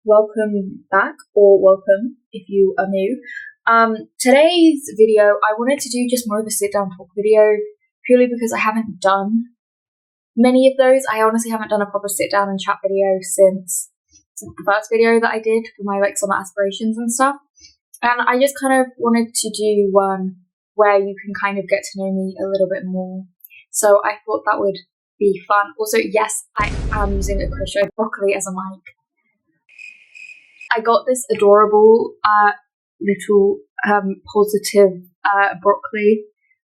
welcome back, or welcome if you are new. Today's video, I wanted to do just more of a sit-down talk video, purely because I haven't done many of those. I honestly haven't done a proper sit-down and chat video since the first video that I did for my summer aspirations and stuff. And I just kind of wanted to do one where you can kind of get to know me a little bit more. So I thought that would be fun. Also, yes, I am using a crochet broccoli as a mic. I got this adorable little positive broccoli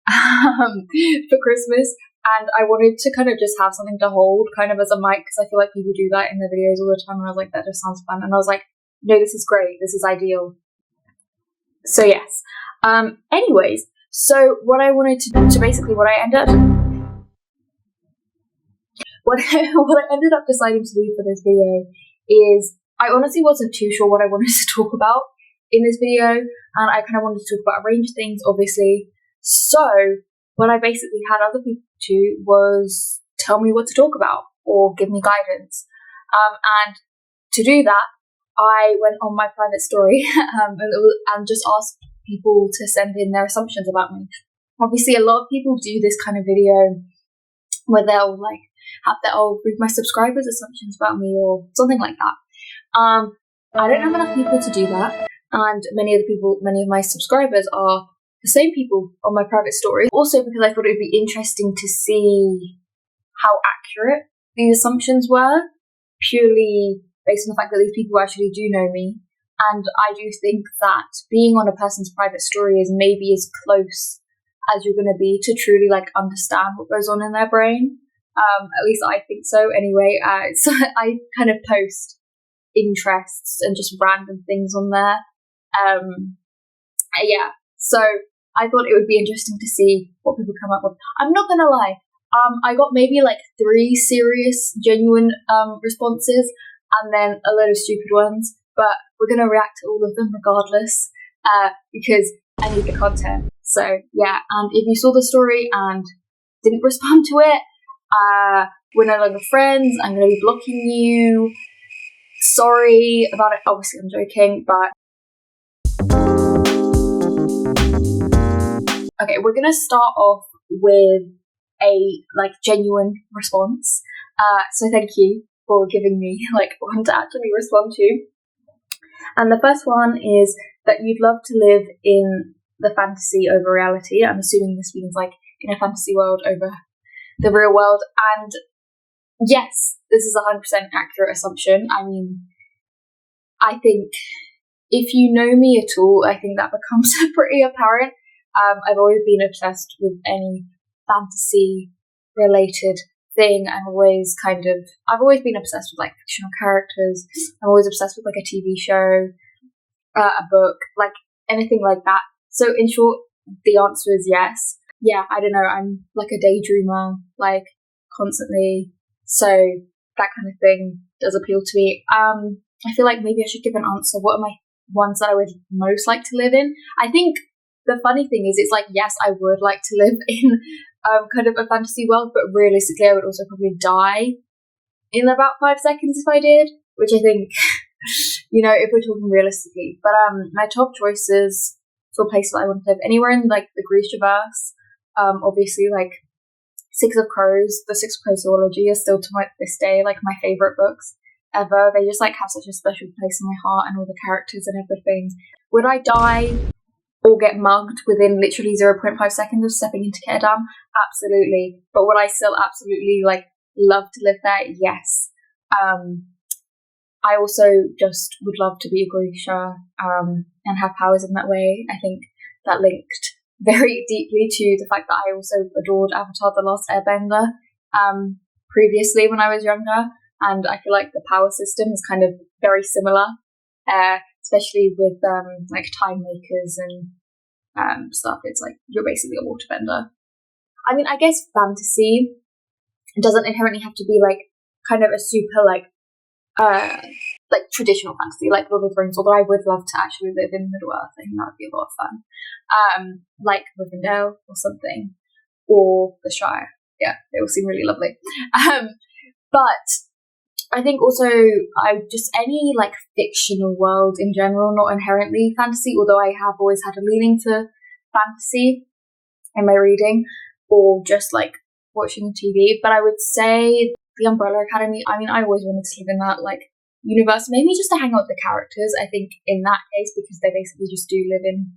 for Christmas, and I wanted to kind of just have something to hold kind of as a mic, because I feel like people do that in their videos all the time, and I was like, that just sounds fun. And I was like, no, this is great, this is ideal. So yes. Anyways, so what I wanted to do, so basically what I ended up deciding to do for this video is, I honestly wasn't too sure what I wanted to talk about in this video, and I kind of wanted to talk about a range of things, obviously. So what I basically had other people do was tell me what to talk about or give me guidance. And to do that, I went on my private story and just asked people to send in their assumptions about me. Obviously, a lot of people do this kind of video where they'll have their read my subscribers' assumptions about me or something like that. I don't have enough people to do that, and many of my subscribers are the same people on my private story. Also, because I thought it would be interesting to see how accurate these assumptions were, purely based on the fact that these people actually do know me. And I do think that being on a person's private story is maybe as close as you're going to be to truly understand what goes on in their brain. At least I think so. Anyway, so I kind of post interests and just random things on there. Yeah, so I thought it would be interesting to see what people come up with. I'm not gonna lie, I got maybe 3 serious, genuine responses, and then a load of stupid ones, but we're gonna react to all of them regardless, because I need the content. So yeah, and if you saw the story and didn't respond to it, we're no longer friends. I'm gonna be blocking you. Sorry about it. Obviously, I'm joking, but okay, we're gonna start off with a genuine response. So thank you for giving me one to actually respond to. And the first one is that you'd love to live in the fantasy over reality. I'm assuming this means in a fantasy world over the real world. And yes, this is 100% accurate assumption. I mean, I think if you know me at all, I think that becomes pretty apparent. I've always been obsessed with any fantasy-related thing. I've always been obsessed with fictional characters. I'm always obsessed with a TV show, a book, anything like that. So in short, the answer is yes. Yeah, I don't know. I'm a daydreamer, constantly. So that kind of thing does appeal to me. I feel like maybe I should give an answer. What are my ones that I would most like to live in? I think the funny thing is, it's yes, I would like to live in kind of a fantasy world, but realistically, I would also probably die in about 5 seconds if I did, which I think, if we're talking realistically. But my top choices for places that I want to live, anywhere in the Greece-verse, obviously Six of Crows, the Six of Crows zoology is still to this day my favorite books ever. They just have such a special place in my heart, and all the characters and everything. Would I die or get mugged within literally 0.5 seconds of stepping into Ketterdam? Absolutely. But would I still absolutely love to live there? Yes. I also just would love to be a Grisha and have powers in that way. I think that linked very deeply to the fact that I also adored Avatar: The Last Airbender previously when I was younger, and I feel the power system is kind of very similar, especially with time makers and stuff. It's you're basically a waterbender. I mean, I guess fantasy doesn't inherently have to be kind of a super traditional fantasy like Lord of the Rings, although I would love to actually live in Middle Earth. I think that would be a lot of fun. Rivendell or something, or the Shire. Yeah, they all seem really lovely. But I think also I just any like fictional world in general, not inherently fantasy, although I have always had a leaning to fantasy in my reading or just like watching TV. But I would say the Umbrella Academy, I mean, I always wanted to live in that like universe, maybe just to hang out with the characters. I think in that case, because they basically just do live in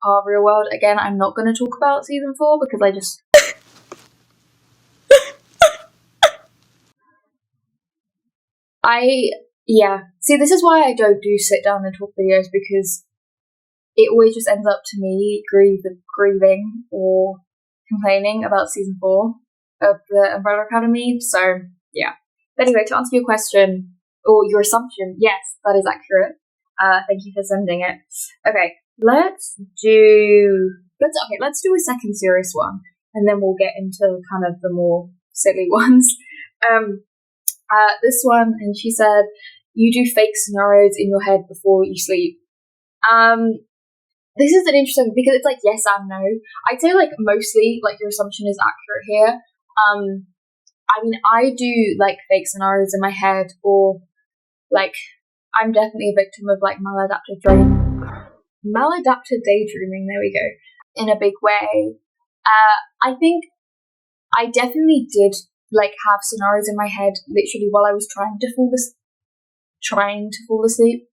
our real world. Again, I'm not going to talk about season 4 because I just see, this is why I don't do sit down and talk videos, because it always just ends up to me grieving or complaining about season 4 of the Umbrella Academy. So yeah. But anyway, to answer your question or your assumption, yes, that is accurate. Thank you for sending it. Okay, let's do a second serious one, and then we'll get into kind of the more silly ones. This one, and she said, you do fake scenarios in your head before you sleep. This is an interesting, because it's like yes and no. I'd say like mostly like your assumption is accurate here. I mean, I do like fake scenarios in my head, or like I'm definitely a victim of like maladaptive daydreaming. There we go, in a big way. I think I definitely did like have scenarios in my head literally while I was trying to fall asleep.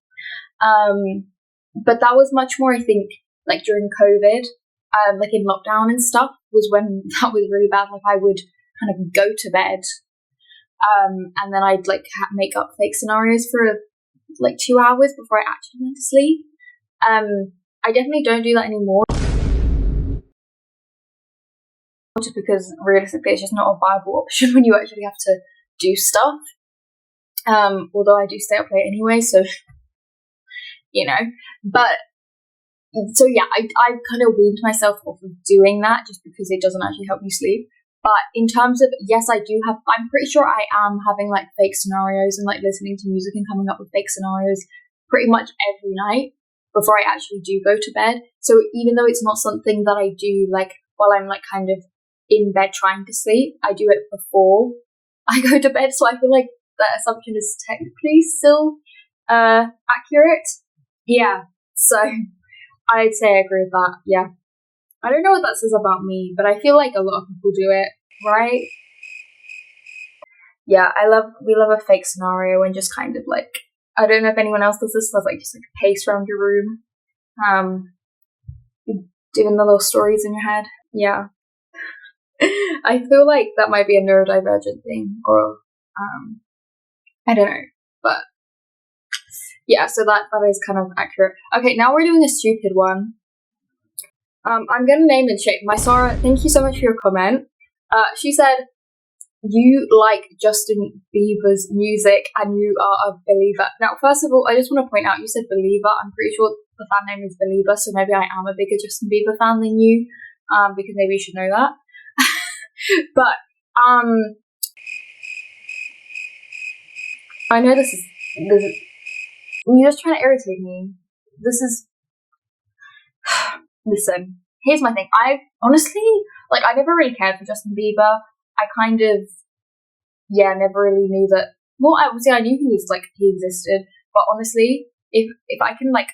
But that was much more, I think, like during COVID, like in lockdown and stuff, was when that was really bad. Like I would kind of go to bed, and then I'd like make up fake scenarios for like 2 hours before I actually went to sleep. I definitely don't do that anymore, just because realistically it's just not a viable option when you actually have to do stuff. Although I do stay up late anyway, so you know. But so yeah, I kind of weaned myself off of doing that just because it doesn't actually help you sleep. But in terms of, yes, I'm pretty sure I am having like fake scenarios and like listening to music and coming up with fake scenarios pretty much every night before I actually do go to bed. So even though it's not something that I do like while I'm like kind of in bed trying to sleep, I do it before I go to bed. So I feel like that assumption is technically still accurate. Yeah, so I'd say I agree with that. Yeah, I don't know what that says about me, but I feel like a lot of people do it, right? Yeah, we love a fake scenario and just kind of like, I don't know if anyone else does this, like just like pace around your room, doing the little stories in your head. Yeah. I feel like that might be a neurodivergent thing, or I don't know, but yeah, so that is kind of accurate. Okay, now we're doing a stupid one. I'm gonna name and shame my Sarah. Thank you so much for your comment. She said, you like Justin Bieber's music and you are a believer. Now, first of all, I just want to point out, you said believer. I'm pretty sure the fan name is Believer, so maybe I am a bigger Justin Bieber fan than you, because maybe you should know that. But I know this is you're just trying to irritate me. Listen, here's my thing. I honestly, like, I never really cared for Justin Bieber. I kind of, never really knew that. Well, I knew he existed, but honestly, if I can, like,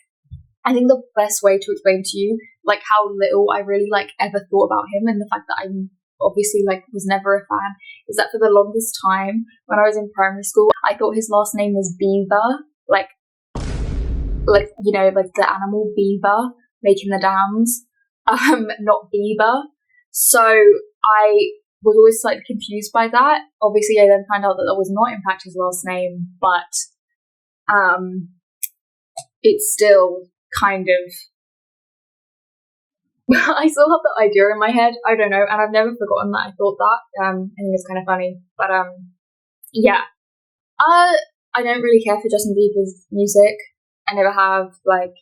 I think the best way to explain to you, like, how little I really, like, ever thought about him, and the fact that I'm obviously, like, was never a fan, is that for the longest time, when I was in primary school, I thought his last name was Beaver, like, you know, like the animal beaver making the dams, not Bieber. So I was always slightly confused by that. Obviously, I then found out that was not in fact his last name, but it's still kind of I still have that idea in my head. I don't know, and I've never forgotten that I thought that. I think it's kind of funny, but yeah. I don't really care for Justin Bieber's music. I never have, like,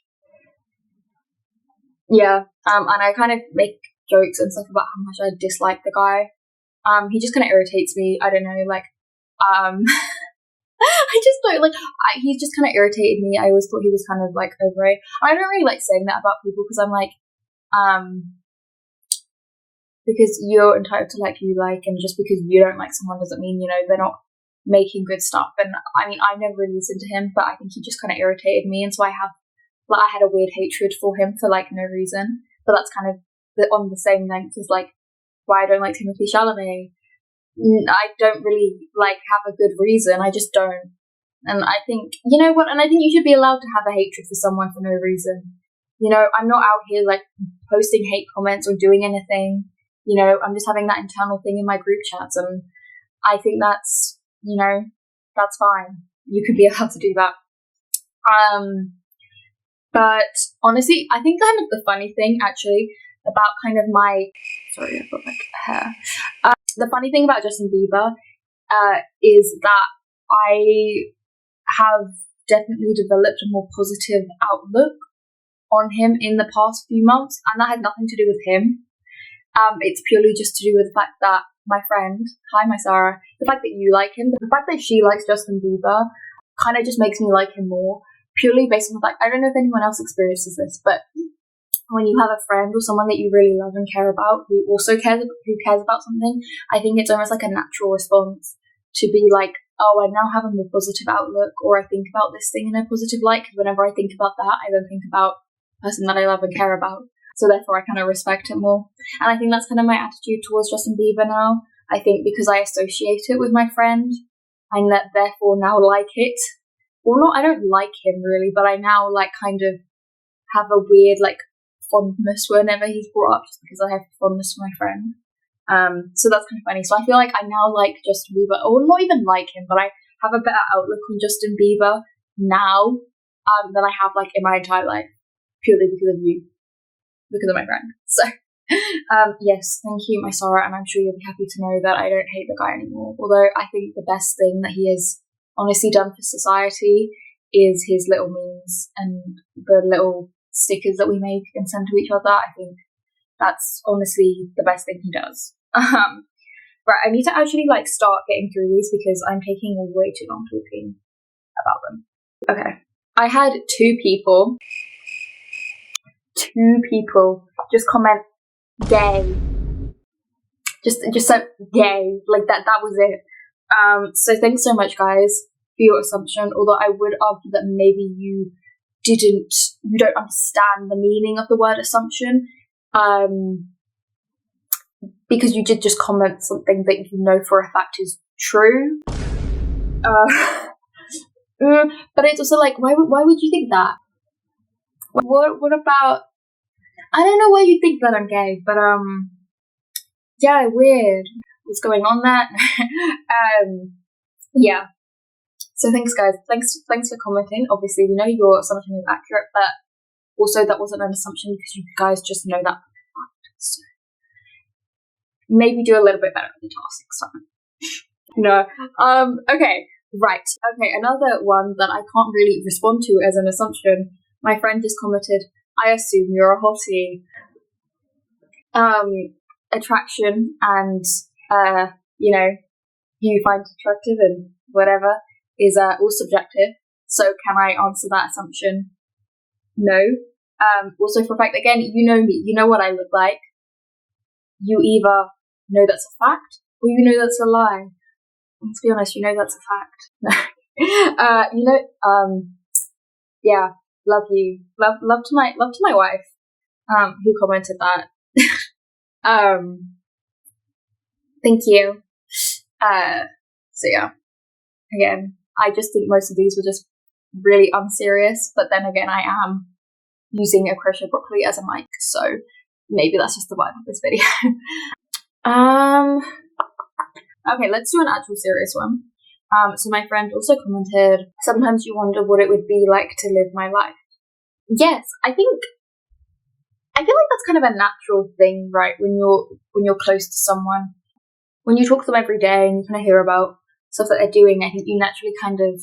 yeah. And I kind of make jokes and stuff about how much I dislike the guy. He just kind of irritates me. I don't know, like, I just don't, like, he's just kind of irritated me. I always thought he was kind of, like, over it. I don't really like saying that about people because I'm like, because you're entitled to like who you like, and just because you don't like someone doesn't mean, you know, they're not making good stuff. And I mean, I never really listened to him, but I think he just kind of irritated me, and so I had a weird hatred for him for like no reason. But that's kind of on the same length as like why I don't like Timothy Chalamet. I don't really like have a good reason. I just don't. And I think, you know what? And I think you should be allowed to have a hatred for someone for no reason. You know, I'm not out here like posting hate comments or doing anything. You know, I'm just having that internal thing in my group chats, and I think that's, you know, that's fine. You could be allowed to do that. But honestly, I think kind of the funny thing actually about kind of my, sorry, I've got like hair. The funny thing about Justin Bieber is that I have definitely developed a more positive outlook on him in the past few months, and that had nothing to do with him. It's purely just to do with the fact that my friend, hi, my Sarah, the fact that you like him, the fact that she likes Justin Bieber kind of just makes me like him more, purely based on the fact, I don't know if anyone else experiences this, but when you have a friend or someone that you really love and care about who also cares about something, I think it's almost like a natural response to be like, oh, I now have a more positive outlook, or I think about this thing in a positive light, because whenever I think about that, I then think about the person that I love and care about. So therefore I kind of respect it more. And I think that's kind of my attitude towards Justin Bieber now. I think because I associate it with my friend, I therefore now like it. Well, not, I don't like him really, but I now like kind of have a weird like fondness whenever he's brought up, just because I have fondness for my friend. So that's kind of funny. So I feel like I now like Justin Bieber, or not even like him, but I have a better outlook on Justin Bieber now than I have like in my entire life, purely because of you, because of my friend. So yes, thank you, my Sarah, and I'm sure you'll be happy to know that I don't hate the guy anymore. Although I think the best thing that he has honestly done for society is his little memes and the little stickers that we make and send to each other. I think that's honestly the best thing he does. Right, I need to actually like start getting through these because I'm taking way too long talking about them. Okay, I had two people just comment gay, just so gay, like that was it. So thanks so much, guys, for your assumption, although I would argue that maybe you don't understand the meaning of the word assumption, because you did just comment something that you know for a fact is true. But it's also like, why would you think that? What about, I don't know why you think that I'm gay, but yeah, weird. What's going on there? Yeah. So thanks, guys. Thanks for commenting. Obviously, we know your assumption is accurate, but also that wasn't an assumption because you guys just know that. So maybe do a little bit better at the task next time. No. Okay. Right. Okay. Another one that I can't really respond to as an assumption. My friend just commented, "I assume you're a hottie." Attraction and you find attractive and whatever is all subjective. So can I answer that assumption? No. Also, for a fact, again, you know me, you know what I look like. You either know that's a fact or you know that's a lie. Let's be honest, you know that's a fact. Yeah, love you. Love to my wife, who commented that. Thank you. So yeah, again, I just think most of these were just really unserious, but then again, I am using a crochet broccoli as a mic, so maybe that's just the vibe of this video. Okay, let's do an actual serious one. So my friend also commented, sometimes you wonder what it would be like to live my life. Yes, I feel like that's kind of a natural thing, right? When you're close to someone, when you talk to them every day and you kind of hear about stuff that they're doing, I think you naturally kind of,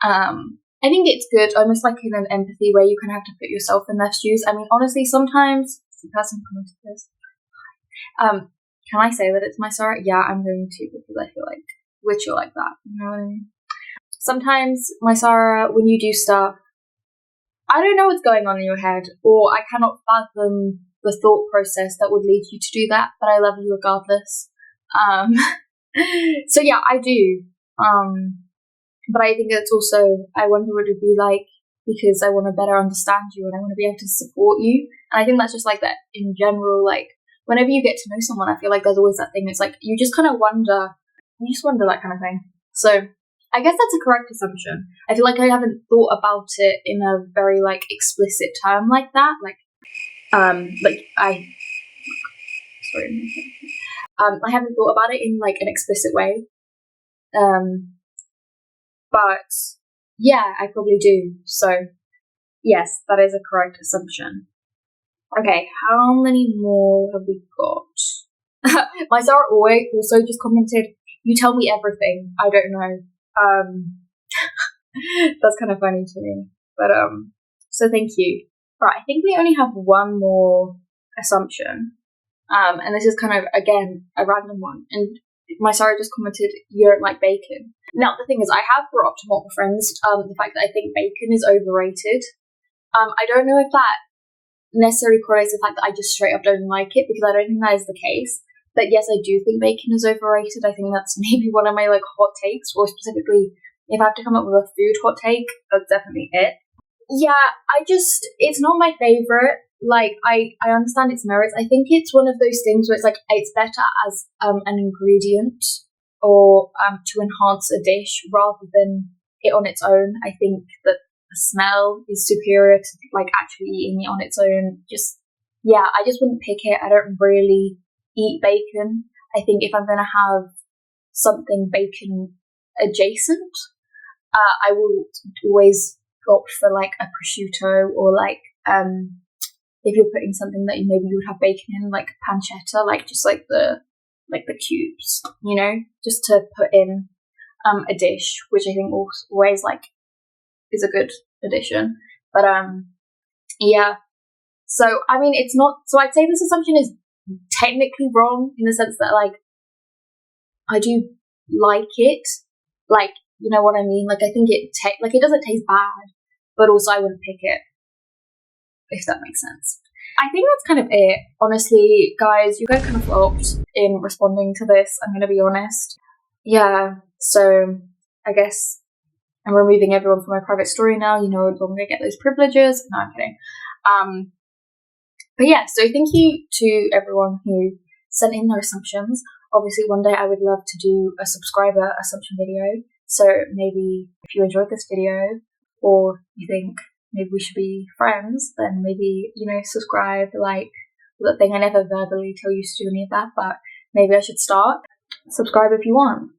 I think it's good, almost like in an empathy where you kind of have to put yourself in their shoes. I mean, honestly, sometimes the person commented this. Can I say that it's my Sarah? Yeah, I'm going to, because I feel like we're chill like that. You know what I mean? Sometimes, my Sarah, when you do stuff, I don't know what's going on in your head, or I cannot fathom the thought process that would lead you to do that, but I love you regardless. So yeah, I do. But I think it's also, I wonder what it would be like because I want to better understand you and I want to be able to support you. And I think that's just like that in general, like whenever you get to know someone, I feel like there's always that thing. It's like you just kind of wonder, that kind of thing. So I guess that's a correct assumption. I feel like I haven't thought about it in a very like explicit term like that. I haven't thought about it in like an explicit way. But yeah, I probably do. So yes, that is a correct assumption. Okay, how many more have we got? My Sarah also just commented, "You tell me everything. I don't know." That's kind of funny to me. But so thank you. Right, I think we only have one more assumption. And this is kind of again a random one. And my Sarah just commented, "You don't like bacon." Now the thing is, I have brought up to multiple friends the fact that I think bacon is overrated. I don't know if that necessarily correlates to the fact that I just straight up don't like it, because I don't think that is the case. But yes, I do think bacon is overrated. I think that's maybe one of my like hot takes, or specifically if I have to come up with a food hot take, that's definitely it. Yeah, it's not my favorite. Like, I understand its merits. I think it's one of those things where it's like, it's better as an ingredient or to enhance a dish rather than it on its own. I think that the smell is superior to like actually eating it on its own. I just wouldn't pick it. I don't really eat bacon. I think if I'm going to have something bacon adjacent, I will always opt for like a prosciutto, or like if you're putting something that maybe you would have bacon in, like pancetta, like just like the cubes, just to put in a dish, which I think always like is a good addition. But yeah. So I mean, it's not. So I'd say this assumption is technically wrong in the sense that like I do like it, like you know what I mean. Like I think it doesn't taste bad, but also I wouldn't pick it, if that makes sense. I think that's kind of it. Honestly, guys, you guys kind of flopped in responding to this. I'm going to be honest. Yeah, so I guess I'm removing everyone from my private story now. I'm going to get those privileges. No, I'm kidding. But yeah, so thank you to everyone who sent in their assumptions. Obviously, one day I would love to do a subscriber assumption video. So maybe if you enjoyed this video, or you think maybe we should be friends, then maybe, subscribe, like the thing. I never verbally tell you to do any of that, but maybe I should start. Subscribe if you want.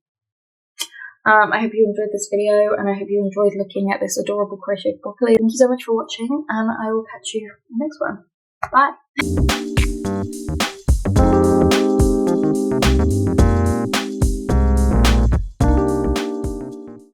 I hope you enjoyed this video, and I hope you enjoyed looking at this adorable crocheted broccoli. Thank you so much for watching, and I will catch you in the next one. Bye!